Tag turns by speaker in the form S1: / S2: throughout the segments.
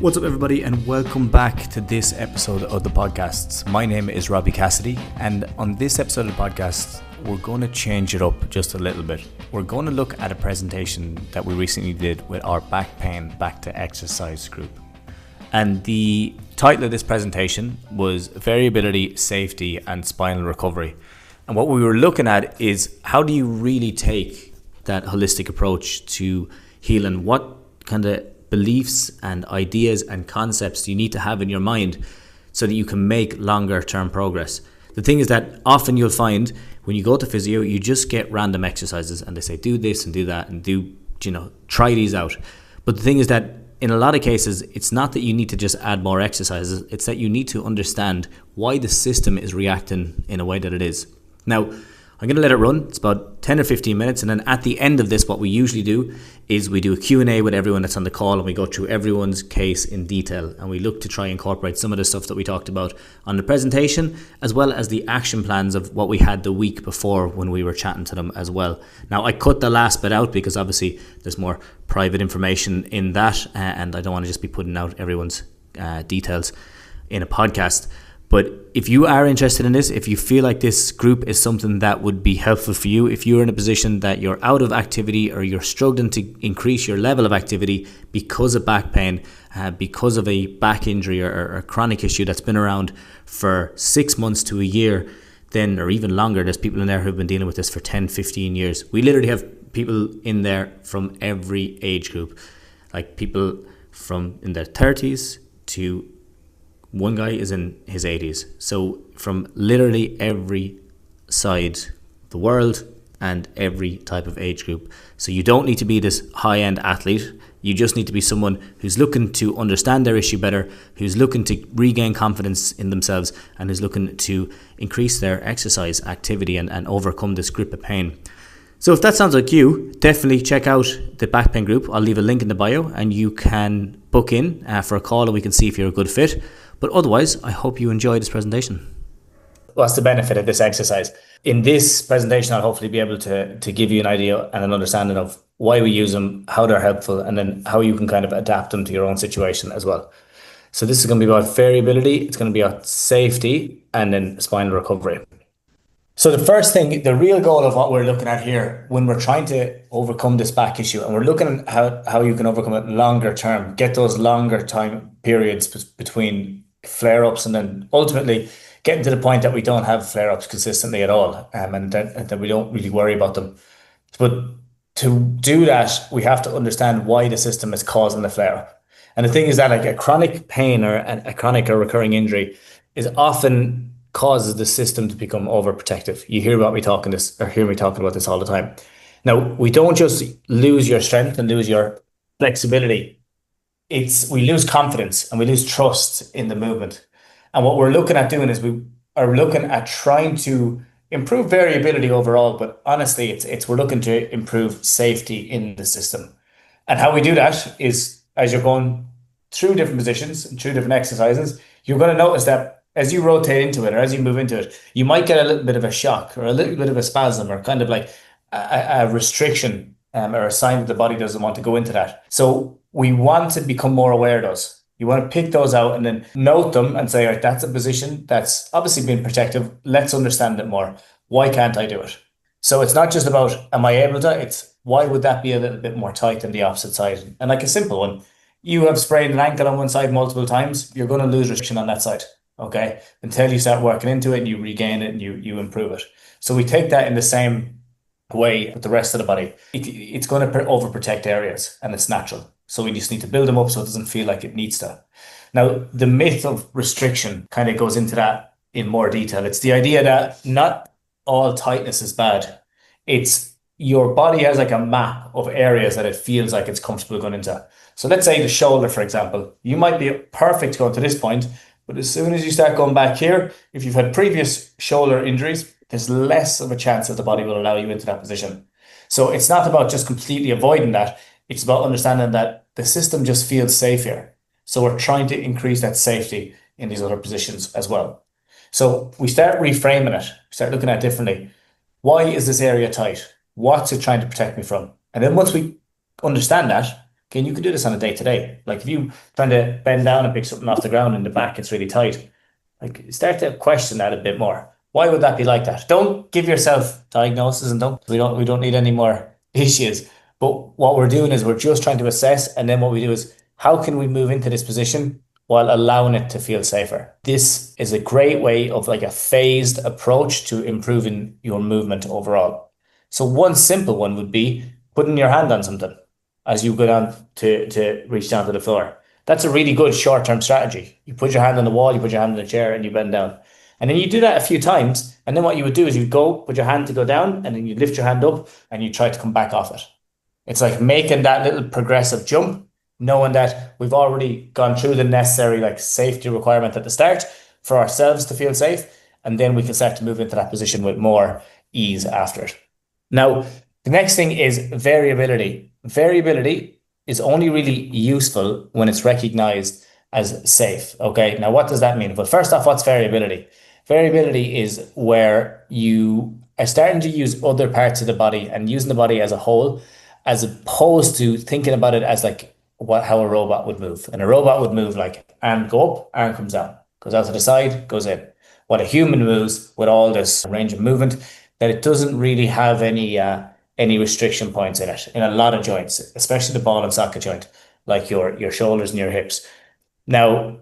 S1: What's up, everybody, and welcome back to this episode of the podcast. My name is Robbie Cassidy, and on this episode of the podcast, we're going to change it up just a little bit. We're going to look at a presentation that we recently did with our back pain back to exercise group. And the title of this presentation was Variability, Safety, and Spinal Recovery. And what we were looking at is how do you really take that holistic approach to healing? What kind of beliefs and ideas and concepts you need to have in your mind so that you can make longer term progress. The thing is that often you'll find when you go to physio, you just get random exercises and they say do this and do that and try these out. But the thing is that in a lot of cases, it's not that you need to just add more exercises, it's that you need to understand why the system is reacting in a way that it is. Now, I'm going to let it run. It's about 10 or 15 minutes. And then at the end of this, what we usually do is we do a Q&A with everyone that's on the call and we go through everyone's case in detail. And we look to try and incorporate some of the stuff that we talked about on the presentation, as well as the action plans of what we had the week before when we were chatting to them as well. Now, I cut the last bit out because obviously there's more private information in that. And I don't want to just be putting out everyone's details in a podcast. But if you are interested in this, if you feel like this group is something that would be helpful for you, if you're in a position that you're out of activity or you're struggling to increase your level of activity because of back pain, because of a back injury or a chronic issue that's been around for 6 months to a year, then or even longer, there's people in there who've been dealing with this for 10, 15 years. We literally have people in there from every age group, like people from in their 30s to one guy is in his 80s. So from literally every side of the world and every type of age group. So you don't need to be this high-end athlete. You just need to be someone who's looking to understand their issue better, who's looking to regain confidence in themselves, and who's looking to increase their exercise activity and overcome this grip of pain. So if that sounds like you, definitely check out the back pain group. I'll leave a link in the bio and you can book in for a call and we can see if you're a good fit. But otherwise, I hope you enjoy this presentation. What's the benefit of this exercise? In this presentation, I'll hopefully be able to give you an idea and an understanding of why we use them, how they're helpful, and then how you can kind of adapt them to your own situation as well. So this is going to be about variability, it's going to be about safety, and then spinal recovery. So the first thing, the real goal of what we're looking at here, when we're trying to overcome this back issue, and we're looking at how you can overcome it longer term, get those longer time periods between flare-ups and then ultimately getting to the point that we don't have flare-ups consistently at all and that we don't really worry about them. But to do that, we have to understand why the system is causing the flare-up. And the thing is that like a chronic pain or a chronic or recurring injury is often causes the system to become overprotective. You hear me talking about this all the time. Now, we don't just lose your strength and lose your flexibility. We lose confidence and we lose trust in the movement. And what we're looking at doing is we are looking at trying to improve variability overall, but honestly, we're looking to improve safety in the system. And how we do that is as you're going through different positions and through different exercises, you're going to notice that as you rotate into it or as you move into it, you might get a little bit of a shock or a little bit of a spasm or kind of like a restriction or a sign that the body doesn't want to go into that. So we want to become more aware of those. You want to pick those out and then note them and say, all right, that's a position that's obviously been protective. Let's understand it more. Why can't I do it? So it's not just about, am I able to? It's why would that be a little bit more tight than the opposite side? And like a simple one, you have sprained an ankle on one side multiple times, you're going to lose restriction on that side. Okay. Until you start working into it and you regain it and you improve it. So we take that in the same way with the rest of the body. It's going to overprotect areas and it's natural. So we just need to build them up so it doesn't feel like it needs to. Now, the myth of restriction kind of goes into that in more detail. It's the idea that not all tightness is bad. It's your body has like a map of areas that it feels like it's comfortable going into. So let's say the shoulder, for example, you might be perfect going to this point, but as soon as you start going back here, if you've had previous shoulder injuries, there's less of a chance that the body will allow you into that position. So it's not about just completely avoiding that. It's about understanding that the system just feels safe here. So we're trying to increase that safety in these other positions as well. So we start reframing it. We start looking at it differently. Why is this area tight? What's it trying to protect me from? And then once we understand that, And you can do this on a day to day. Like if you trying to bend down and pick something off the ground in the back, it's really tight. Like start to question that a bit more. Why would that be like that? Don't give yourself diagnosis and we don't need any more issues. But what we're doing is we're just trying to assess, and then what we do is how can we move into this position while allowing it to feel safer? This is a great way of like a phased approach to improving your movement overall. So one simple one would be putting your hand on something as you go down to reach down to the floor. That's a really good short-term strategy. You put your hand on the wall, you put your hand on the chair, and you bend down. And then you do that a few times. And then what you would do is you go, put your hand to go down, and then you lift your hand up and you try to come back off it. It's like making that little progressive jump, knowing that we've already gone through the necessary like safety requirement at the start for ourselves to feel safe. And then we can start to move into that position with more ease after it. Now, the next thing is variability. Variability is only really useful when it's recognized as safe. Okay. Now, what does that mean? Well, first off, what's variability? Variability is where you are starting to use other parts of the body and using the body as a whole, as opposed to thinking about it as like how a robot would move. And a robot would move like arm go up, arm comes down, goes out to the side, goes in. What a human moves with all this range of movement, that it doesn't really have any restriction points in it in a lot of joints, especially the ball and socket joint, like your shoulders and your hips. Now,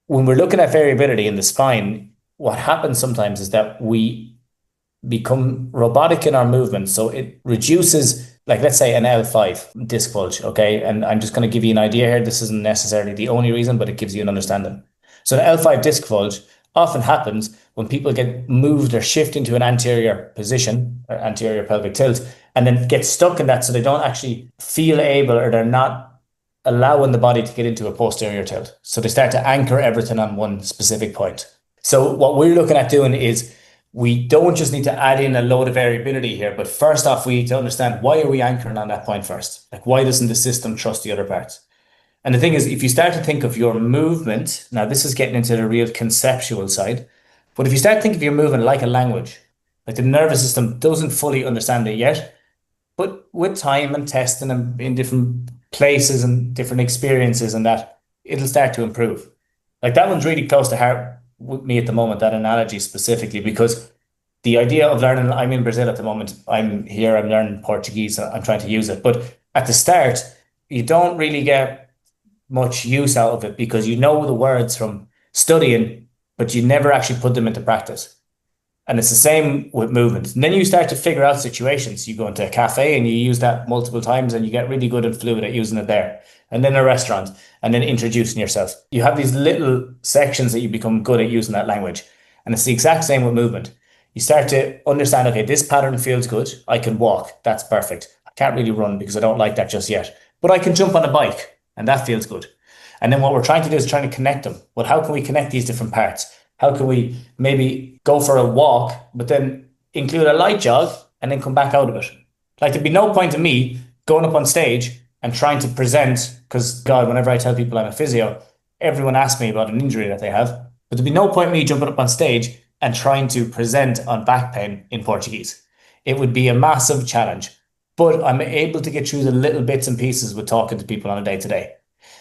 S1: when we're looking at variability in the spine, what happens sometimes is that we become robotic in our movement. So it reduces, like let's say an L5 disc bulge, okay? And I'm just going to give you an idea here. This isn't necessarily the only reason, but it gives you an understanding. So the L5 disc bulge often happens when people get moved or shift into an anterior position or anterior pelvic tilt and then get stuck in that so they don't actually feel able or they're not allowing the body to get into a posterior tilt. So they start to anchor everything on one specific point. So what we're looking at doing is we don't just need to add in a load of variability here, but first off, we need to understand why are we anchoring on that point first? Like why doesn't the system trust the other parts? And the thing is, if you start to think of your movement, now this is getting into the real conceptual side, but if you start to think of your movement like a language, like the nervous system doesn't fully understand it yet, but with time and testing and in different places and different experiences and that, it'll start to improve. Like that one's really close to heart with me at the moment, that analogy specifically, because the idea of learning, I'm in Brazil at the moment, I'm here, I'm learning Portuguese, I'm trying to use it. But at the start, you don't really get much use out of it because you know the words from studying, but you never actually put them into practice. And it's the same with movement. And then you start to figure out situations. You go into a cafe and you use that multiple times and you get really good and fluid at using it there. And then a restaurant and then introducing yourself. You have these little sections that you become good at using that language. And it's the exact same with movement. You start to understand, okay, this pattern feels good. I can walk. That's perfect. I can't really run because I don't like that just yet. But I can jump on a bike and that feels good. And then what we're trying to do is trying to connect them. Well, how can we connect these different parts? How can we maybe go for a walk, but then include a light jog and then come back out of it? Like there'd be no point in me going up on stage and trying to present, because God, whenever I tell people I'm a physio, everyone asks me about an injury that they have. But there'd be no point in me jumping up on stage and trying to present on back pain in Portuguese. It would be a massive challenge. But I'm able to get through the little bits and pieces with talking to people on a day to day.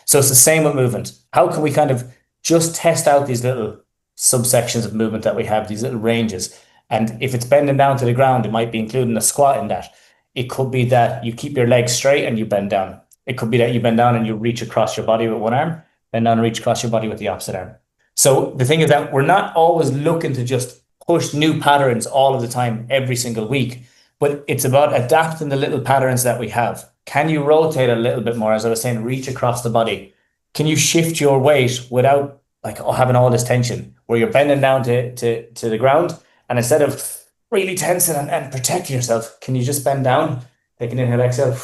S1: So it's the same with movement. How can we kind of just test out these little subsections of movement that we have, these little ranges? And if it's bending down to the ground, it might be including a squat in that. It could be that you keep your legs straight and you bend down. It could be that you bend down and you reach across your body with one arm, bend down and reach across your body with the opposite arm. So the thing is that we're not always looking to just push new patterns all of the time, every single week, but it's about adapting the little patterns that we have. Can you rotate a little bit more? As I was saying, reach across the body. Can you shift your weight without like having all this tension where you're bending down to the ground, and instead of really tensing and protecting yourself, can you just bend down, take an inhale, exhale,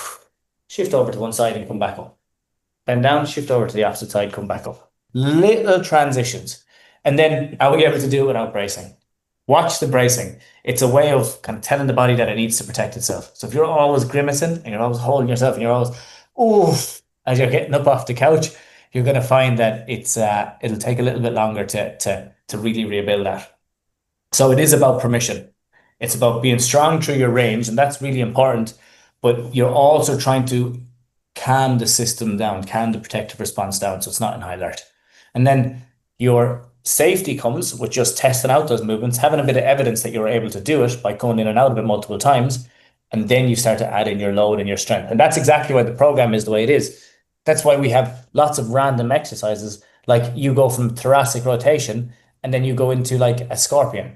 S1: shift over to one side and come back up. Bend down, shift over to the opposite side, come back up. Little transitions. And then are we able to do it without bracing? Watch the bracing. It's a way of kind of telling the body that it needs to protect itself. So if you're always grimacing and you're always holding yourself and you're always, oof, as you're getting up off the couch, you're going to find that it'll take a little bit longer to really rebuild that. So it is about permission. It's about being strong through your range, and that's really important. But you're also trying to calm the system down, calm the protective response down so it's not in high alert. And then your safety comes with just testing out those movements, having a bit of evidence that you're able to do it by going in and out of it multiple times. And then you start to add in your load and your strength. And that's exactly why the program is the way it is. That's why we have lots of random exercises. Like you go from thoracic rotation and then you go into like a scorpion,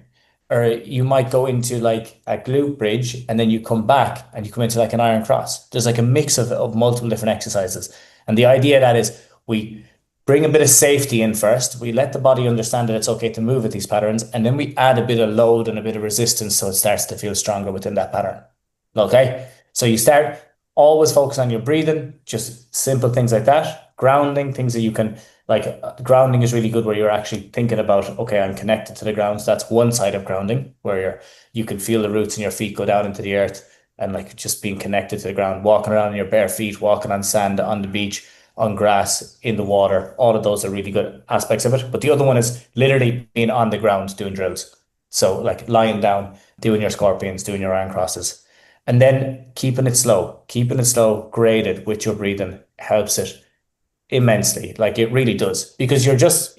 S1: or you might go into like a glute bridge and then you come back and you come into like an iron cross. There's like a mix of multiple different exercises. And the idea of that is we bring a bit of safety in first. We let the body understand that it's okay to move with these patterns. And then we add a bit of load and a bit of resistance so it starts to feel stronger within that pattern. Okay. So you start always focus on your breathing, just simple things like that. Grounding, things that you can like grounding is really good where you're actually thinking about, okay, I'm connected to the ground. So that's one side of grounding where you can feel the roots in your feet go down into the earth and like just being connected to the ground, walking around in your bare feet, walking on sand, on the beach, on grass, in the water. All of those are really good aspects of it. But the other one is literally being on the ground doing drills. So like lying down, doing your scorpions, doing your iron crosses. And then keeping it slow, graded with your breathing helps it immensely. Like it really does, because you're just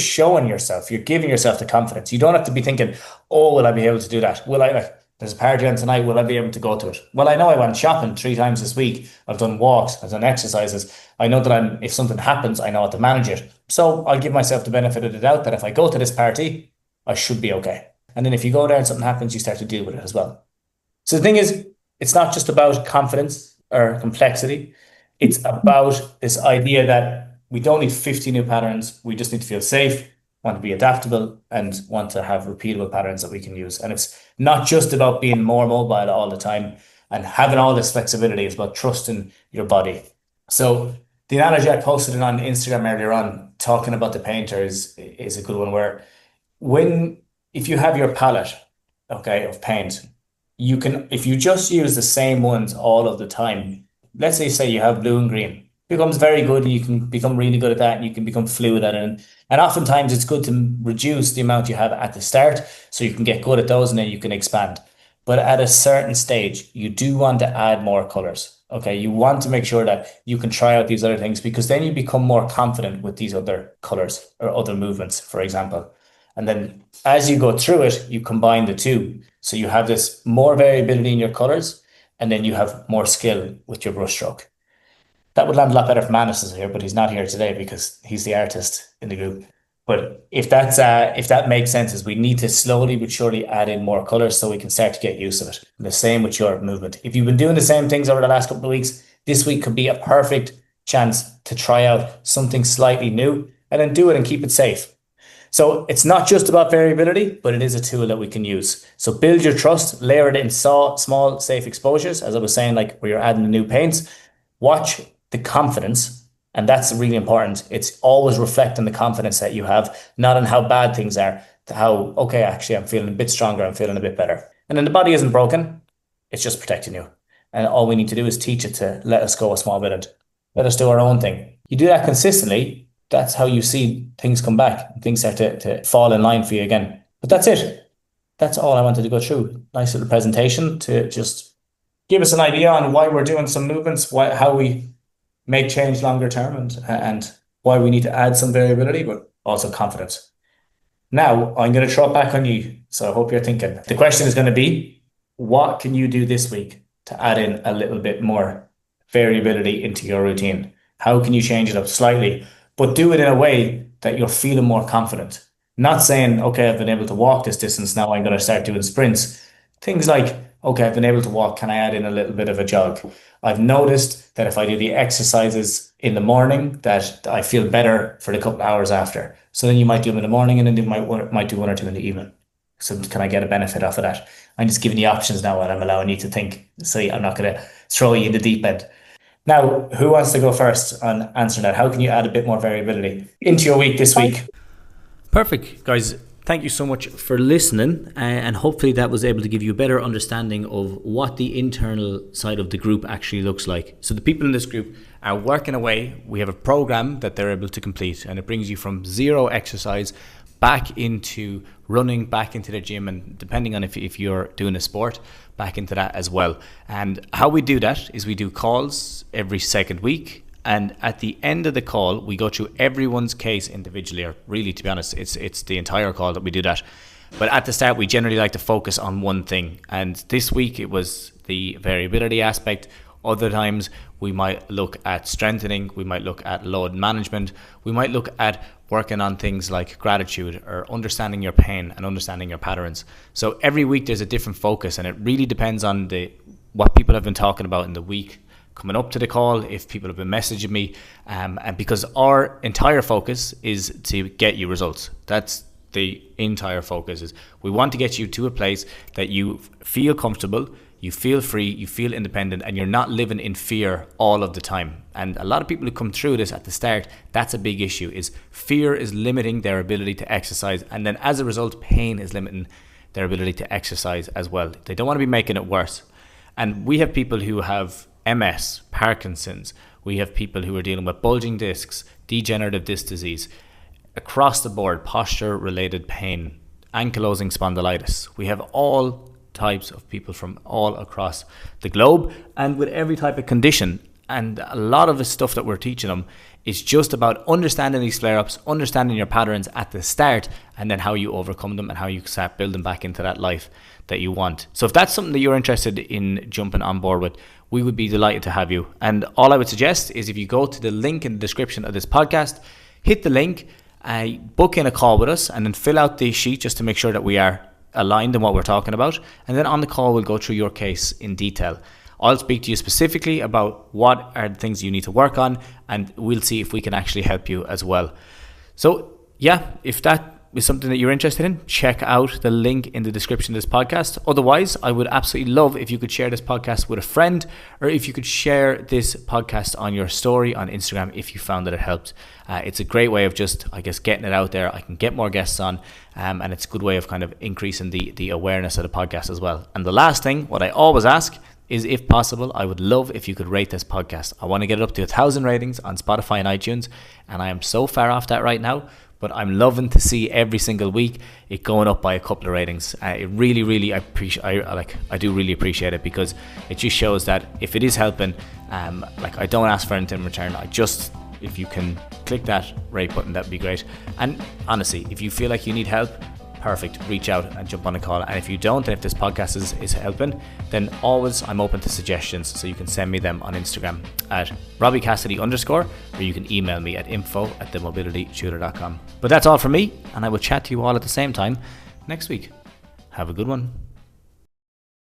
S1: showing yourself, you're giving yourself the confidence. You don't have to be thinking, oh, will I be able to do that? Will I like, there's a party on tonight, will I be able to go to it? Well, I know I went shopping 3 times this week. I've done walks, I've done exercises. I know that if something happens, I know how to manage it. So I'll give myself the benefit of the doubt that if I go to this party, I should be okay. And then if you go there and something happens, you start to deal with it as well. So the thing is, it's not just about confidence or complexity. It's about this idea that we don't need 50 new patterns. We just need to feel safe, want to be adaptable, and want to have repeatable patterns that we can use. And it's not just about being more mobile all the time and having all this flexibility. It's about trusting your body. So the analogy I posted on Instagram earlier on, talking about the painter, is a good one where if you have your palette, okay, of paint, you can, if you just use the same ones all of the time, let's say you have blue and green, it becomes very good and you can become really good at that and you can become fluid at it. And oftentimes it's good to reduce the amount you have at the start so you can get good at those and then you can expand. But at a certain stage, you do want to add more colors. Okay, you want to make sure that you can try out these other things because then you become more confident with these other colors or other movements, for example. And then as you go through it, you combine the two. So you have this more variability in your colors, and then you have more skill with your brushstroke. That would land a lot better if Manus is here, but he's not here today because he's the artist in the group. But if that makes sense, is we need to slowly but surely add in more colors so we can start to get used to it. And the same with your movement. If you've been doing the same things over the last couple of weeks, this week could be a perfect chance to try out something slightly new and then do it and keep it safe. So it's not just about variability, but it is a tool that we can use. So build your trust, layer it in small, safe exposures, as I was saying, like where you're adding the new paints. Watch the confidence, and that's really important. It's always reflecting the confidence that you have, not on how bad things are, to how, okay, actually, I'm feeling a bit stronger, I'm feeling a bit better. And then the body isn't broken, it's just protecting you. And all we need to do is teach it to let us go a small bit and let us do our own thing. You do that consistently, that's how you see things come back. Things start to fall in line for you again. But that's it. That's all I wanted to go through. Nice little presentation to just give us an idea on why we're doing some movements, how we make change longer term, and why we need to add some variability, but also confidence. Now, I'm going to throw it back on you. So I hope you're thinking. The question is going to be, what can you do this week to add in a little bit more variability into your routine? How can you change it up slightly? But do it in a way that you're feeling more confident. Not saying, okay, I've been able to walk this distance, now I'm going to start doing sprints. Things like, okay, I've been able to walk, can I add in a little bit of a jog? I've noticed that if I do the exercises in the morning, that I feel better for the couple of hours after. So then you might do them in the morning and then you might do one or two in the evening. So can I get a benefit off of that? I'm just giving you options now and I'm allowing you to think. So I'm not going to throw you in the deep end. Now, who wants to go first on answering that? How can you add a bit more variability into your week this week?
S2: Perfect, guys. Thank you so much for listening, and hopefully that was able to give you a better understanding of what the internal side of the group actually looks like. So the people in this group are working away. We have a program that they're able to complete, and it brings you from zero exercise
S1: back into running, back into the gym, and depending on if you're doing a sport, back into that as well. And how we do that is we do calls every second week, and at the end of the call we go through everyone's case individually, or really, to be honest, it's the entire call that we do that. But at the start we generally like to focus on one thing, and this week it was the variability aspect. Other times we might look at strengthening, we might look at load management, we might look at working on things like gratitude or understanding your pain and understanding your patterns. So every week there's a different focus, and it really depends on what people have been talking about in the week coming up to the call, if people have been messaging me, and because our entire focus is to get you results. That's the entire focus. Is we want to get you to a place that you feel comfortable, you feel free, you feel independent, and you're not living in fear all of the time. And a lot of people who come through this at the start, that's a big issue, is fear is limiting their ability to exercise. And then as a result, pain is limiting their ability to exercise as well. They don't want to be making it worse. And we have people who have MS, Parkinson's. We have people who are dealing with bulging discs, degenerative disc disease, across the board, posture-related pain, ankylosing spondylitis. We have all types of people from all across the globe, and with every type of condition. And a lot of the stuff that we're teaching them is just about understanding these flare-ups, understanding your patterns at the start, and then how you overcome them and how you start building back into that life that you want. So if that's something that you're interested in jumping on board with, we would be delighted to have you. And all I would suggest is if you go to the link in the description of this podcast, hit the link, book in a call with us, and then fill out the sheet just to make sure that we are aligned in what we're talking about. And then on the call, we'll go through your case in detail. I'll speak to you specifically about what are the things you need to work on, and we'll see if we can actually help you as well. So yeah, if that is something that you're interested in, check out the link in the description of this podcast. Otherwise, I would absolutely love if you could share this podcast with a friend, or if you could share this podcast on your story on Instagram if you found that it helped. It's a great way of just, I guess, getting it out there. I can get more guests on, and it's a good way of kind of increasing the awareness of the podcast as well. And the last thing, what I always ask is, if possible, I would love if you could rate this podcast. I want to get it up to 1,000 ratings on Spotify and iTunes, and I am so far off that right now. But I'm loving to see every single week it going up by a couple of ratings. It really, I do really appreciate it, because it just shows that if it is helping, I don't ask for anything in return. If you can click that rate button, that'd be great. And honestly, if you feel like you need help, perfect, reach out and jump on a call. And if you don't, and if this podcast is helping, then always I'm open to suggestions, so you can send me them on Instagram at RobbieCassidy_, or you can email me at info@themobilitytutor.com. But that's all from me, and I will chat to you all at the same time next week. Have a good one.